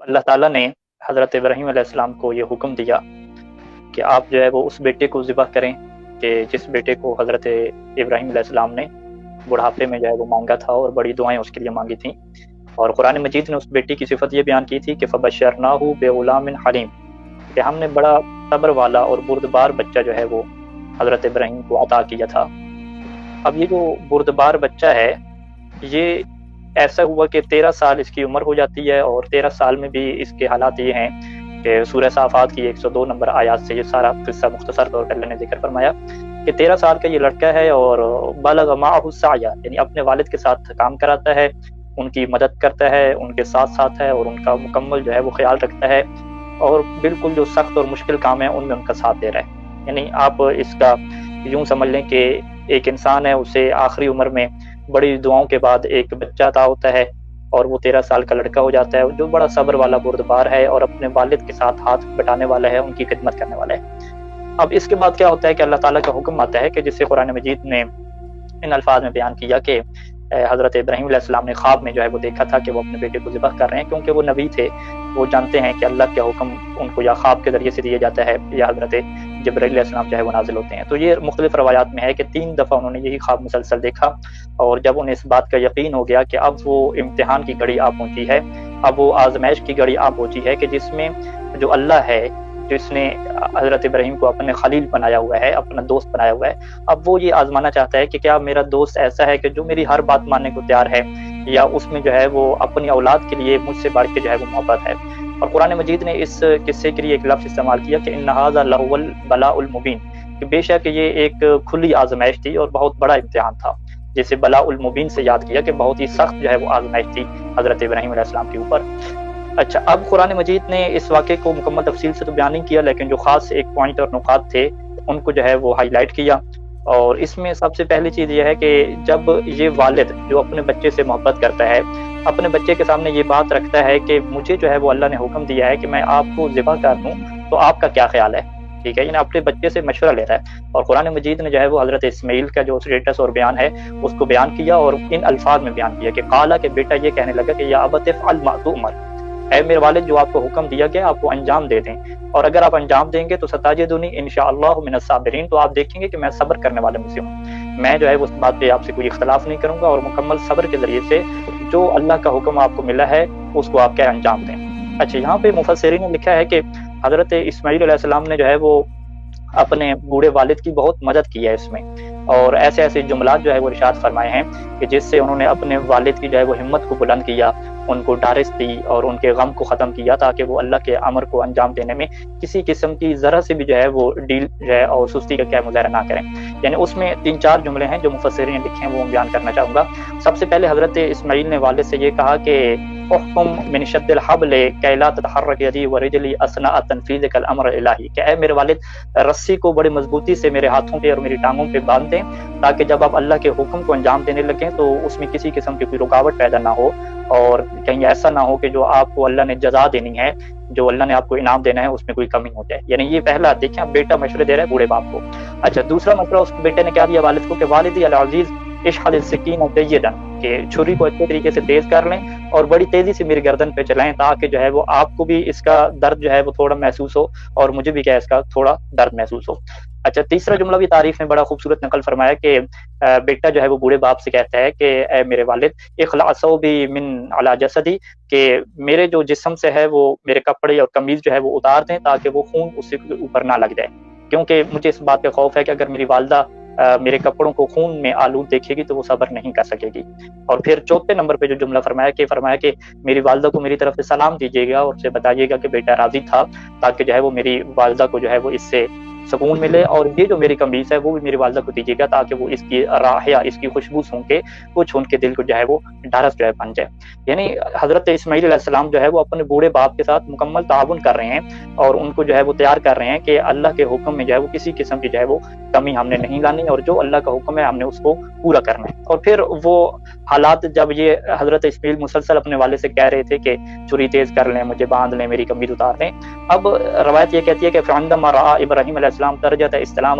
اللہ تعالیٰ نے حضرت ابراہیم علیہ السلام کو یہ حکم دیا کہ آپ جو ہے وہ اس بیٹے کو ذبح کریں کہ جس بیٹے کو حضرت ابراہیم علیہ السلام نے بڑھاپے میں جو ہے وہ مانگا تھا اور بڑی دعائیں اس کے لیے مانگی تھیں. اور قرآن مجید نے اس بیٹی کی صفت یہ بیان کی تھی کہ فبشرناہ بغلام حلیم، کہ ہم نے بڑا صبر والا اور بردبار بچہ جو ہے وہ حضرت ابراہیم کو عطا کیا تھا. اب یہ جو بردبار بچہ ہے یہ ایسا ہوا کہ 13 سال اس کی عمر ہو جاتی ہے، اور 13 سال میں بھی اس کے حالات یہ ہیں کہ سورہ صافات کی 102 نمبر آیات سے یہ سارا قصہ مختصر طور پر اللہ نے ذکر فرمایا کہ 13 سال کا یہ لڑکا ہے اور بالغ معہ السعی، یعنی اپنے والد کے ساتھ کام کراتا ہے، ان کی مدد کرتا ہے، ان کے ساتھ ساتھ ہے اور ان کا مکمل جو ہے وہ خیال رکھتا ہے، اور بالکل جو سخت اور مشکل کام ہے ان میں ان کا ساتھ دے رہا ہے. یعنی آپ اس کا یوں سمجھ لیں کہ ایک انسان ہے، اسے آخری عمر میں بڑی دعاؤں کے بعد ایک بچہ عطا ہوتا ہے اور وہ 13 سال کا لڑکا ہو جاتا ہے جو بڑا صبر والا بردبار ہے اور اپنے والد کے ساتھ ہاتھ بٹانے والا ہے، ان کی خدمت کرنے والا ہے. اب اس کے بعد کیا ہوتا ہے کہ اللہ تعالیٰ کا حکم آتا ہے کہ جسے قرآن مجید نے ان الفاظ میں بیان کیا کہ حضرت ابراہیم علیہ السلام نے خواب میں جو ہے وہ دیکھا تھا کہ وہ اپنے بیٹے کو ذبح کر رہے ہیں، کیونکہ وہ نبی تھے، وہ جانتے ہیں کہ اللہ کا حکم ان کو یا خواب کے ذریعے سے دیا جاتا ہے یا حضرت جبرائیل علیہ السلام جو ہے وہ نازل ہوتے ہیں. تو یہ مختلف روایات میں ہے کہ 3 دفعہ انہوں نے یہی خواب مسلسل دیکھا، اور جب انہیں اس بات کا یقین ہو گیا کہ اب وہ امتحان کی گھڑی آ پہنچی ہے، اب وہ آزمائش کی گھڑی آ پہنچی ہے کہ جس میں جو اللہ ہے جس نے حضرت ابراہیم کو اپنے خلیل بنایا ہوا ہے، اپنا دوست بنایا ہوا ہے، اب وہ یہ آزمانا چاہتا ہے کہ کیا میرا دوست ایسا ہے کہ جو میری ہر بات ماننے کو تیار ہے، یا اس میں جو ہے وہ اپنی اولاد کے لیے مجھ سے بڑھ کے جو ہے وہ محبت ہے. اور قرآن مجید نے اس قصے کے لیے ایک لفظ استعمال کیا کہ ان ھذا لہو البلاء المبین، کہ بے شک یہ ایک کھلی آزمائش تھی اور بہت بڑا امتحان تھا، جسے بلاء المبین سے یاد کیا کہ بہت ہی سخت جو ہے وہ آزمائش تھی حضرت ابراہیم علیہ السلام کے اوپر. اچھا، اب قرآن مجید نے اس واقعے کو مکمل تفصیل سے تو بیان نہیں کیا، لیکن جو خاص ایک پوائنٹ اور نکات تھے ان کو جو ہے وہ ہائی لائٹ کیا. اور اس میں سب سے پہلی چیز یہ ہے کہ جب یہ والد جو اپنے بچے سے محبت کرتا ہے، اپنے بچے کے سامنے یہ بات رکھتا ہے کہ مجھے جو ہے وہ اللہ نے حکم دیا ہے کہ میں آپ کو ذبح کر دوں، تو آپ کا کیا خیال ہے؟ ٹھیک ہے، یعنی اپنے بچے سے مشورہ لے رہا ہے. اور قرآن مجید نے جو ہے وہ حضرت اسماعیل کا جو اسٹیٹس اور بیان ہے اس کو بیان کیا، اور ان الفاظ میں بیان کیا کہ قالا، کہ بیٹا یہ کہنے لگا کہ یا ابت افعل ما تؤمر، اے میرے والد جو آپ کو حکم دیا گیا آپ کو انجام دے دیں، اور اگر آپ انجام دیں گے تو ستجدنی انشاءاللہ من الصابرین، تو آپ دیکھیں گے کہ میں صبر کرنے والے میں سے ہوں، میں جو ہے اس بات پہ آپ سے کوئی اختلاف نہیں کروں گا، اور مکمل صبر کے ذریعے سے جو اللہ کا حکم آپ کو ملا ہے اس کو آپ کیا انجام دیں. اچھا، یہاں پہ مفسرین نے لکھا ہے کہ حضرت اسماعیل علیہ السلام نے جو ہے وہ اپنے بوڑھے والد کی بہت مدد کی ہے اس میں، اور ایسے ایسے جملات جو ہے وہ ارشاد فرمائے ہیں کہ جس سے انہوں نے اپنے والد کی جو ہے وہ ہمت کو بلند کیا، ان کو ڈھارس دی اور ان کے غم کو ختم کیا، تاکہ وہ اللہ کے امر کو انجام دینے میں کسی قسم کی ذرا سے بھی جو ہے وہ ڈیل جو ہے اور سستی کا کیا مظاہرہ نہ کریں. یعنی اس میں 3-4 جملے ہیں جو مفسرین نے لکھے ہیں، وہ بیان کرنا چاہوں گا. سب سے پہلے حضرت اسماعیل نے والد سے یہ کہا کہ احکم من شد الحبل کی لا تتحرک یدی ورجلی اثناء تنفیذ الامر الہی، کہ اے میرے والد رسی کو بڑی مضبوطی سے میرے ہاتھوں پہ اور میری ٹانگوں پہ باندھ دیں، تاکہ جب آپ اللہ کے حکم کو انجام دینے لگیں تو اس میں کسی قسم کی کوئی رکاوٹ پیدا نہ ہو، اور کہیں ایسا نہ ہو کہ جو آپ کو اللہ نے جزا دینی ہے، جو اللہ نے آپ کو انعام دینا ہے، اس میں کوئی کمی ہو جائے. یعنی یہ پہلا دیکھیں، اب بیٹا مشورے دے رہا ہے بوڑھے باپ کو. اچھا، دوسرا مشورہ اس بیٹے نے کیا دیا والد کو کہ والدی العزیز اشحد السکین جیدا، کہ چھری کو اچھے طریقے سے تیز کر لیں اور بڑی تیزی سے میری گردن پہ چلائیں، تاکہ جو ہے وہ آپ کو بھی اس کا درد جو ہے وہ تھوڑا محسوس ہو اور مجھے بھی کیا اس کا تھوڑا درد محسوس ہو. اچھا، تیسرا جملہ بھی تعریف میں بڑا خوبصورت نقل فرمایا کہ بیٹا جو ہے وہ بوڑھے باپ سے کہتا ہے کہ اے میرے والد اخلع ثوبی من علی جسدی، کہ میرے جو جسم سے ہے وہ میرے کپڑے اور قمیض جو ہے وہ اتار دیں، تاکہ وہ خون اس کے اوپر نہ لگ جائے، کیونکہ مجھے اس بات کا خوف ہے کہ اگر میری والدہ میرے کپڑوں کو خون میں آلود دیکھے گی تو وہ صبر نہیں کر سکے گی. اور پھر چوتھے نمبر پہ جو جملہ فرمایا کہ میری والدہ کو میری طرف سے سلام دیجیے گا اور اسے بتائیے گا کہ بیٹا راضی تھا، تاکہ جو ہے وہ میری والدہ کو جو ہے وہ اس سے سکون ملے، اور یہ جو میری قمیض ہے وہ بھی میری والدہ کو دیجیے گا، تاکہ وہ اس کی رائحہ، اس کی خوشبو سونگ کے کچھ ان کے دل کو جو ہے وہ ڈھارس جو ہے بن جائے. یعنی حضرت اسماعیل علیہ السلام جو ہے وہ اپنے بوڑھے باپ کے ساتھ مکمل تعاون کر رہے ہیں اور ان کو جو ہے وہ تیار کر رہے ہیں کہ اللہ کے حکم میں جو ہے وہ کسی قسم کی جو ہے وہ کمی ہم نے نہیں لانی، اور جو اللہ کا حکم ہے ہم نے اس کو پورا کرنا ہے. اور پھر وہ حالات جب یہ حضرت اسماعیل مسلسل اپنے والد سے کہہ رہے تھے کہ چھری تیز کر لیں، مجھے باندھ لیں، میری قمیض اتار لیں، اب روایت یہ کہتی ہے کہ فعندما رأى ابراہیم علیہ السلام ترجت استلام